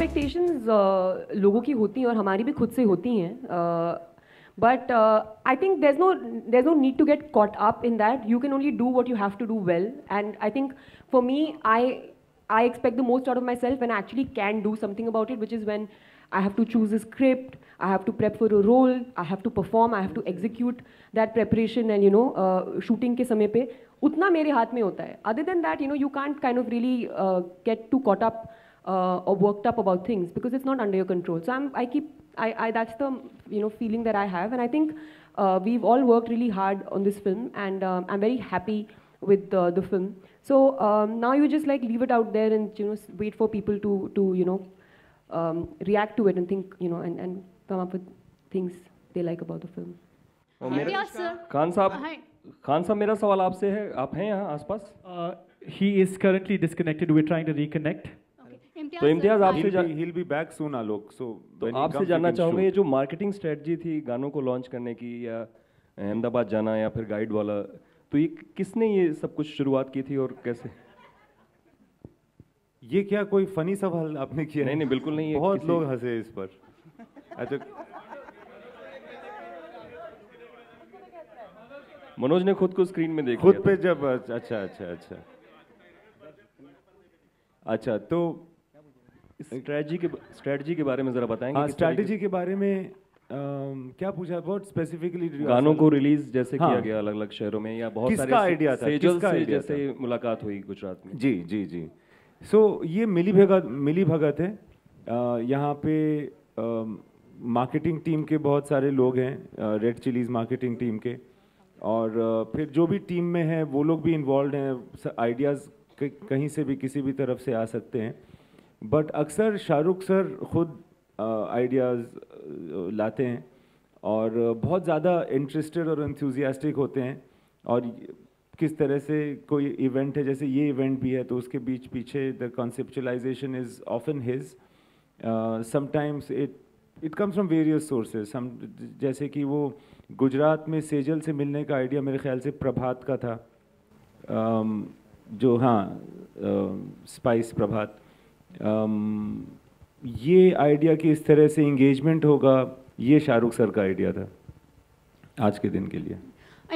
Expectations लोगों की होती हैं और हमारी भी खुद से होती हैं, but I think there's no need to get caught up in that. You can only do what you have to do well, and I think for me, I expect the most out of myself when I actually can do something about it, which is when I have to choose a script, I have to prep for a role, I have to perform, I have to execute that preparation, and shooting के समय पे उतना मेरे हाथ में होता है. Other than that, you can't kind of really get too caught up or worked up about things because it's not under your control. So I that's the feeling that I have, and I think we've all worked really hard on this film, and I'm very happy with the film. So now you just like leave it out there and wait for people to react to it and think and come up with things they like about the film. Khan साहब मेरा सवाल आपसे है, आप हैं यहाँ आसपास? He is currently disconnected. We're trying to reconnect. तो इम्तियाज आपसे he'll be back soon, Alok. So तो आपसे जानना चाहूँगा ये जो मार्केटिंग स्ट्रेटजी थी गानों को लॉन्च करने की, या अहमदाबाद जाना या फिर गाइड वाला, तो ये किसने ये सब कुछ शुरुआत की थी और कैसे? ये क्या कोई फनी सवाल आपने किया? नहीं बिल्कुल नहीं, बहुत लोग हंसे इस पर. अच्छा, मनोज ने खुद को स्क्रीन में देखा खुद पे जब अच्छा तो स्ट्रेटजी के बारे में जरा बताएंगे? हाँ, स्ट्रेटजी के बारे में क्या पूछा? बहुत स्पेसिफिकली गानों को रिलीज जैसे किया गया अलग अलग शहरों में, या बहुत सारे आइडिया था, किसका आइडिया जैसे मुलाकात हुई गुजरात में? जी. सो ये मिली भगत है. यहाँ पे मार्केटिंग टीम के बहुत सारे लोग हैं, रेड चिलीज मार्केटिंग टीम के, और फिर जो भी टीम में है वो लोग भी इन्वॉल्व हैं. आइडियाज़ कहीं से भी किसी भी तरफ से आ सकते हैं, बट अक्सर शाहरुख सर खुद आइडियाज़ लाते हैं और बहुत ज़्यादा इंटरेस्टेड और एंथुजियास्टिक होते हैं. और किस तरह से कोई इवेंट है, जैसे ये इवेंट भी है, तो उसके पीछे the conceptualisation is often his. Sometimes it comes from various sources. जैसे कि वो गुजरात में सेजल से मिलने का आइडिया मेरे ख्याल से प्रभात का था, जो स्पाइस प्रभात. ये आइडिया कि इस तरह से इंगेजमेंट होगा, ये शाहरुख सर का आइडिया था आज के दिन के लिए.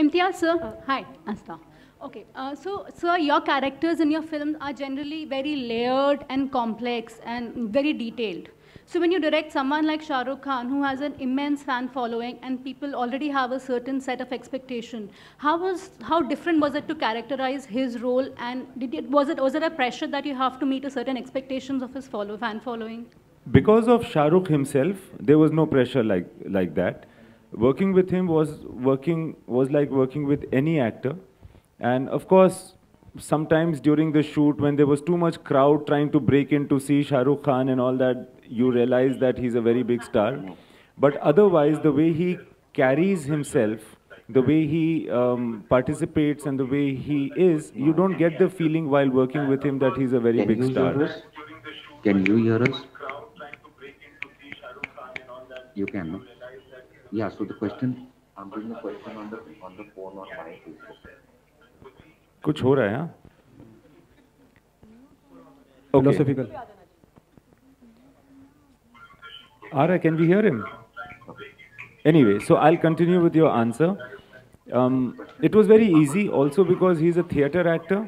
Imtiaz sir, hi, Asta. Okay, so sir, your characters in your films are generally very layered and complex and very detailed. So when you direct someone like Shah Rukh Khan, who has an immense fan following and people already have a certain set of expectation, how different was it to characterize his role, and was it a pressure that you have to meet a certain expectations of his fan following? Because of Shah Rukh himself, there was no pressure like that. Working with him was like working with any actor, and of course sometimes during the shoot when there was too much crowd trying to break in to see Shah Rukh Khan and all that, you realize that he's a very big star. But otherwise, the way he carries himself, the way he participates and the way he is, you don't get the feeling while working with him that he's a very big star. Can you hear us? You can, no? Yeah, so the question, I'm doing the question on the phone on my Facebook. कुछ हो रहा है, हाँ? Philosophical. Ara, can we hear him? Anyway, so I'll continue with your answer. It was very easy also because he's a theatre actor,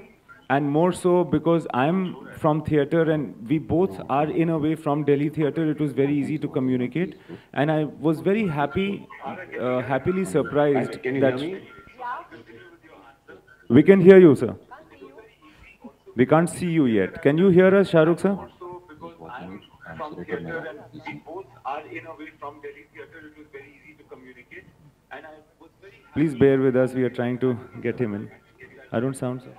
and more so because I'm from theatre and we both are in a way from Delhi theatre. It was very easy to communicate, and I was very happily surprised that we can hear you, sir. We can't see you yet. Can you hear us, Shah Rukh sir? From theatre, and we both are in a way from Delhi theatre. It was very easy to communicate, and I was very. Please bear with us. We are trying to get him in. I don't sound, sir.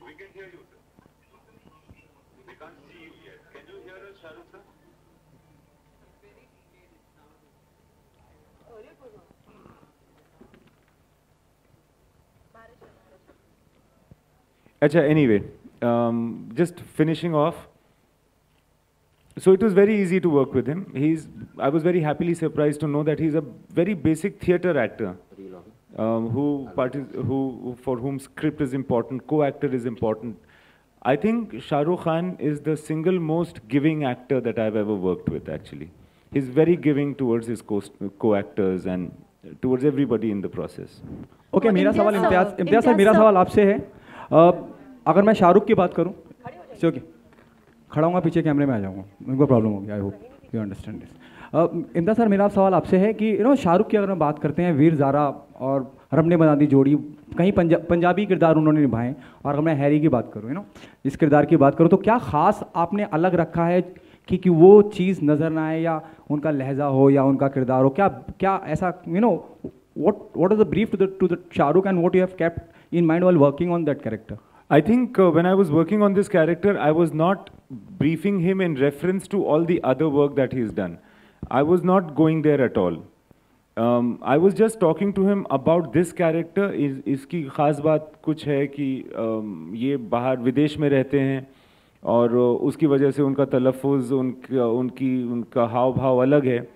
We can hear you, sir. We can't see you yet. Can you hear us, Shah Rukh sir? Acha, anyway, just finishing off. So it was very easy to work with him. I was very happily surprised to know that he's a very basic theatre actor, for whom script is important, co-actor is important. I think Shah Rukh Khan is the single most giving actor that I've ever worked with, actually. He's very giving towards his co-actors and towards everybody in the process. Okay, मेरा सवाल Imtiaz sir, मेरा सवाल आपसे है, अगर मैं शाहरुख की बात करूं, ओके, खड़ा हूँगा पीछे कैमरे में आ जाऊँगा, मेरे को प्रॉब्लम होगी, आई hope you understand this. Imtiaz sir, मेरा सवाल आपसे है कि शाहरुख की अगर हम बात करते हैं, वीर ज़ारा और रमने बदादी जोड़ी, कहीं पंजाबी किरदार उन्होंने निभाए, और अगर मैं हैरी की बात करूँ, इस किरदार की बात करूँ, तो क्या ख़ास आपने अलग रखा है कि वो चीज़ नज़र ना आए, या उनका लहजा हो या उनका किरदार हो, क्या ऐसा what is the brief to the Shah Rukh and what you have kept in mind while working on that character? I think when I was working on this character, I was not briefing him in reference to all the other work that he's done. I was not going there at all. I was just talking to him about this character. इसकी ख़ास बात कुछ है कि ये बाहर विदेश में रहते हैं और उसकी वजह से उनका तलफ़ुज़, उनका हाव भाव अलग है.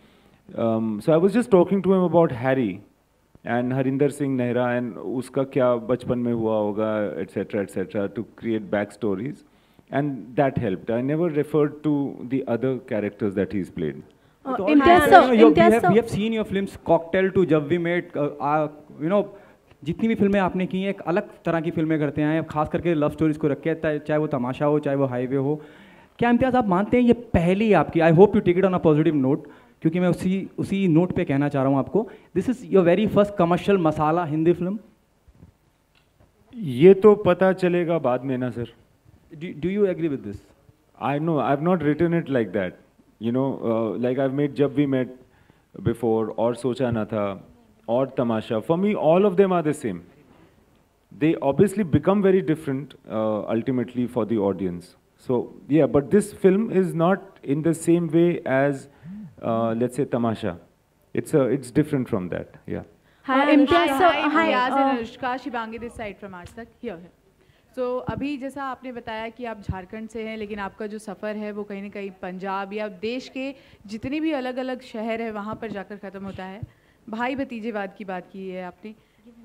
So I was just talking to him about Harry and Harinder Singh Nehra and उसका क्या बचपन में हुआ होगा, etc., to create backstories, and that helped. I never referred to the other characters that he's played. We have seen your films Cocktail to Jab We Met, जितनी भी फिल्में आपने की हैं एक अलग तरह की फिल्में करते हैं, खास करके लव स्टोरीज को रखे, चाहे वो तमाशा हो, चाहे वो हाईवे हो. क्या इम्तियाज़ आप मानते हैं ये पहली आपकी, I hope you take it on a positive note, क्योंकि मैं उसी नोट पे कहना चाह रहा हूँ आपको, this is your very first commercial masala Hindi film? ये तो पता चलेगा बाद में ना sir. Do you agree with this? I know, I've not written it like that. Like I've made Jab We Met before, or Socha Na Tha, or Tamasha. For me, all of them are the same. They obviously become very different ultimately for the audience. So yeah, but this film is not in the same way as let's say Tamasha. It's different from that. Yeah. Hi Imtiaz and Anushka, Shivangi this side from Aaj Tak here. So अभी जैसा आपने बताया कि आप झारखंड से हैं, लेकिन आपका जो सफ़र है वो कहीं ना कहीं पंजाब या देश के जितने भी अलग अलग शहर है वहाँ पर जाकर ख़त्म होता है. भाई भतीजेवाद की बात की है आपने.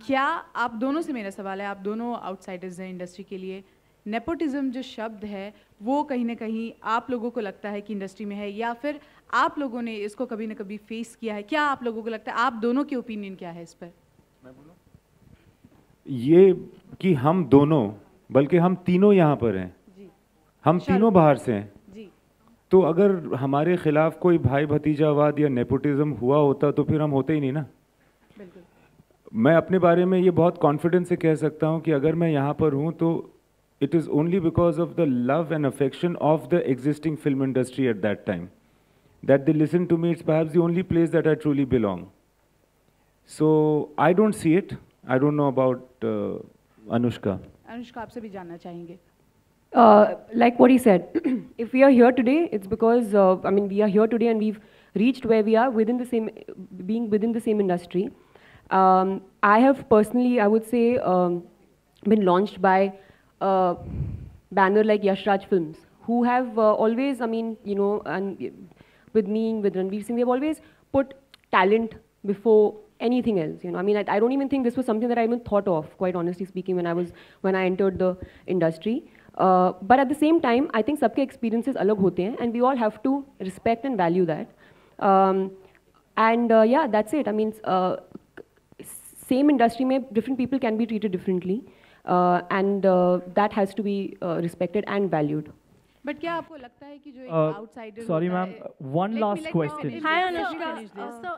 क्या आप दोनों से मेरा सवाल है, आप दोनों आउटसाइडर्स हैं इंडस्ट्री के लिए, नेपोटिज्म जो शब्द है वो कहीं ना कहीं आप लोगों को लगता है कि इंडस्ट्री में है, या फिर आप लोगों ने इसको कभी ना कभी फेस किया है? क्या आप लोगों को लगता है, आप दोनों की ओपिनियन क्या है इस पर? ये कि हम दोनों, बल्कि हम तीनों यहाँ पर हैं, हम तीनों बाहर से हैं, तो अगर हमारे खिलाफ कोई भाई भतीजावाद या नेपोटिज्म हुआ होता तो फिर हम होते ही नहीं ना. मैं अपने बारे में ये बहुत कॉन्फिडेंस से कह सकता हूँ कि अगर मैं यहाँ पर हूँ तो it is only because of the love and affection of the existing film industry at that time that they listen to me. It's perhaps the only place that I truly belong. So I don't see it. I don't know about Anushka. Anushka, आपसे भी जानना चाहेंगे. Like what he said, if we are here today, it's because we are here today and we've reached where we are being within the same industry. I have personally, I would say, been launched by a banner like Yash Raj Films, who have always, and with me, with Ranveer Singh, they've always put talent before anything else. I don't even think this was something that I even thought of, quite honestly speaking, when I entered the industry. But at the same time, I think सबके experiences अलग होते हैं, and we all have to respect and value that. Yeah, that's it. Same industry में different people can be treated differently, and that has to be respected and valued. But क्या आपको लगता है कि जो एक outsider sorry ma'am, one last question. Hi Anushka,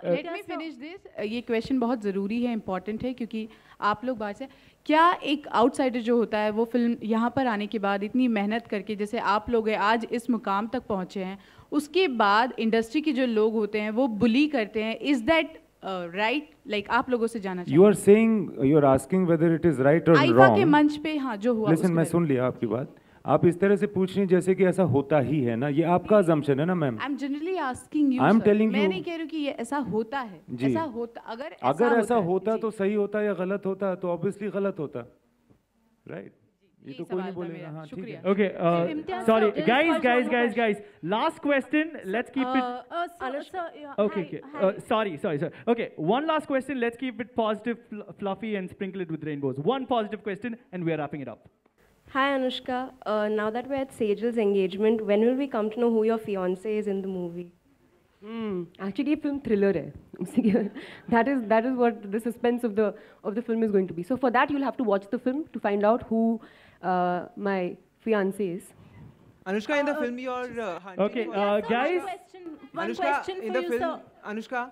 let me finish this. ये question बहुत ज़रूरी है, important है, क्योंकि आप लोग बात से, क्या एक आउटसाइडर जो होता है वो फिल्म यहाँ पर आने के बाद इतनी मेहनत करके, जैसे आप लोग आज इस मुकाम तक पहुँचे हैं, उसके बाद इंडस्ट्री के जो लोग होते हैं वो बुली करते हैं, इज दैट राइट? लाइक आप लोगों से जाना चाहिए. You are saying, you are asking whether it is right or wrong. IIFA के मंच पे हाँ जो हुआ. Listen, मैं सुन लिया आपकी बात. आप इस तरह से पूछ रही हैं जैसे कि ऐसा होता ही है ना, ये आपका assumption है ना ma'am. I'm generally asking you. I'm telling you. मैं नहीं कह रही कि ये ऐसा होता है. ऐसा होता, अगर ऐसा होता तो सही होता या गलत होता, तो obviously गलत होता, right? ये तो कोई नहीं बोलेगा. हाँ ठीक है. Okay, sorry guys, last question, let's keep it okay. Sorry. Okay, one last question, let's keep it positive, fluffy, and sprinkle it with rainbows. One positive question and we are wrapping it up. Hi Anushka, now that we're at Sejal's engagement, when will we come to know who your fiancé is in the movie? Actually, a film thriller hai. that is what the suspense of the film is going to be. So for that, you'll have to watch the film to find out who my fiancé is. Anushka, in the film you're hunting. Okay, for guys. One Anushka, question in for the you, film, sir. Anushka.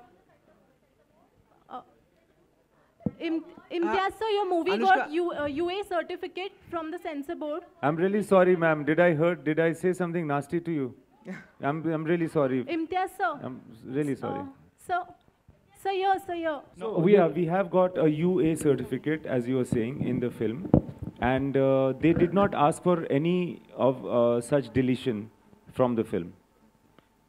Imtiaz, sir, your movie Anushka. got UA certificate from the censor board. I'm really sorry, ma'am. Did I say something nasty to you? I'm really sorry. Imtiaz, sir. I'm really sorry. Sir, here. So we have got a UA certificate, as you were saying, in the film, and they did not ask for any of such deletion from the film.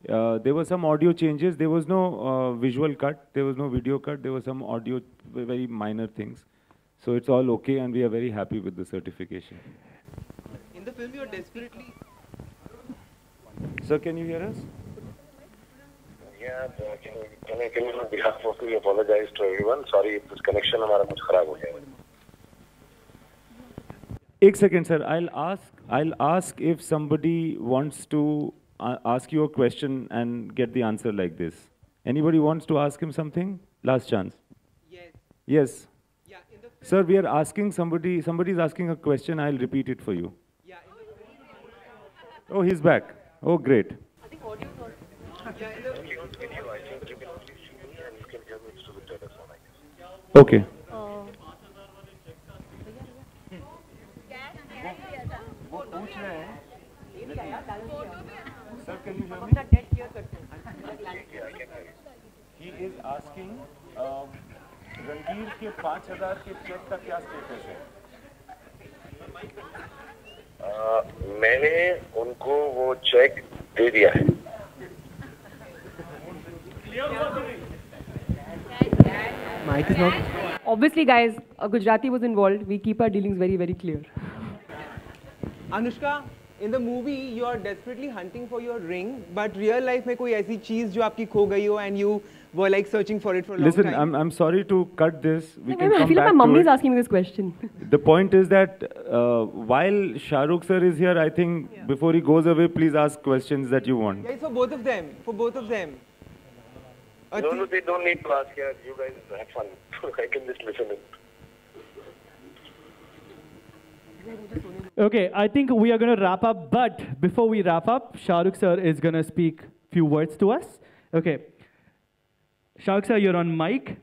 There were some audio changes. There was no visual cut. There was no video cut. There was some audio, very minor things. So it's all okay, and we are very happy with the certification. In the film, you're desperately. Sir, can you hear us? Yeah, can you on behalf of you apologize to everyone? Sorry, this connection हमारा कुछ खराब हो गया. एक second, sir. I'll ask if somebody wants to ask you a question and get the answer like this. Anybody wants to ask him something? Last chance. Yes. Yes. Yeah, in the film. Sir, we are asking somebody's asking a question. I'll repeat it for you. Yeah, in the film. Oh, he's back. Oh, great. Yeah, in the Video, I think you can only see me and you can hear me through the telephone, I guess. Okay. वो पूछ रहे हैं. Sir, can you hear me? He is asking Ranveer के 5,000 के check का क्या status है? मैंने उनको वो चेक दे दिया है. Mike is not. Obviously, guys, Gujarati was involved. We keep our dealings very, very clear. Anushka, in the movie you are desperately hunting for your ring, but real life में कोई ऐसी चीज जो आपकी खो गई हो and you were like searching for it for a long Listen, time. I'm sorry to cut this. We can I come feel like back my mummy to is it. asking me this question. The point is that while Shah Rukh sir is here, I think before he goes away, please ask questions that you want. Yeah, it's for both of them. For both of them. No, they don't need to ask here. You guys have fun. I can just listen in. Okay, I think we are going to wrap up, but before we wrap up, Shah Rukh sir is going to speak few words to us. Okay. Shah Rukh sir, you're on mic.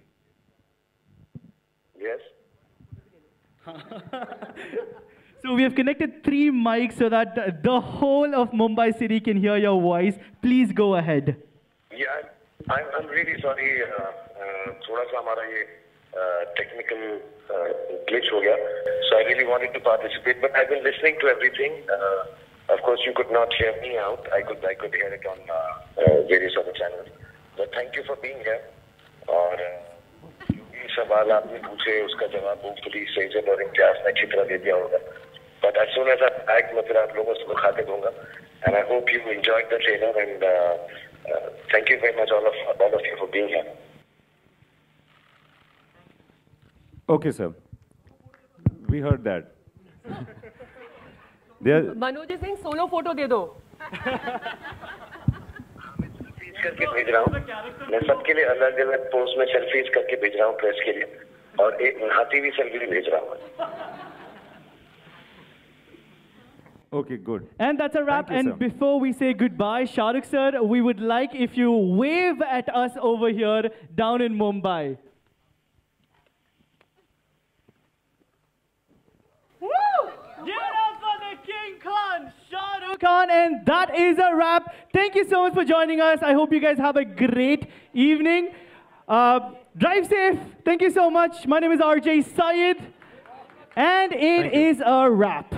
Yes. So we have connected 3 mics so that the whole of Mumbai city can hear your voice. Please go ahead. Yeah, I'm really sorry. थोड़ा सा हमारा ये technical glitch हो गया. So I really wanted to participate, but I've been listening to everything. Of course, you could not hear me out. I could hear it on various other channels. But thank you for being here. और जो भी सवाल आपने पूछे उसका जवाब hopefully Sejal और इम्तियाज ने अच्छी तरह दे दिया होगा. But as soon as I'm back, मैं फिर आप लोगों से खा के दूंगा. And I hope you enjoyed the trailer and thank you very much all of you for being here. Okay, sir. We heard that. Manoj is saying solo photo दे दो. करके भेज रहा हूँ. मैं सबके लिए अलग-अलग पोस्ट में सेल्फीज करके भेज रहा हूँ प्रेस के लिए. और एक नहाती हुई सेल्फी भेज रहा हूँ. Okay, good. And that's a wrap. Thank you, And sir. before we say goodbye, Shah Rukh sir, we would like if you wave at us over here down in Mumbai. Give it up for the King Khan, Shah Rukh Khan, and that is a wrap. Thank you so much for joining us. I hope you guys have a great evening. Drive safe. Thank you so much. My name is RJ Syed, and it is a wrap.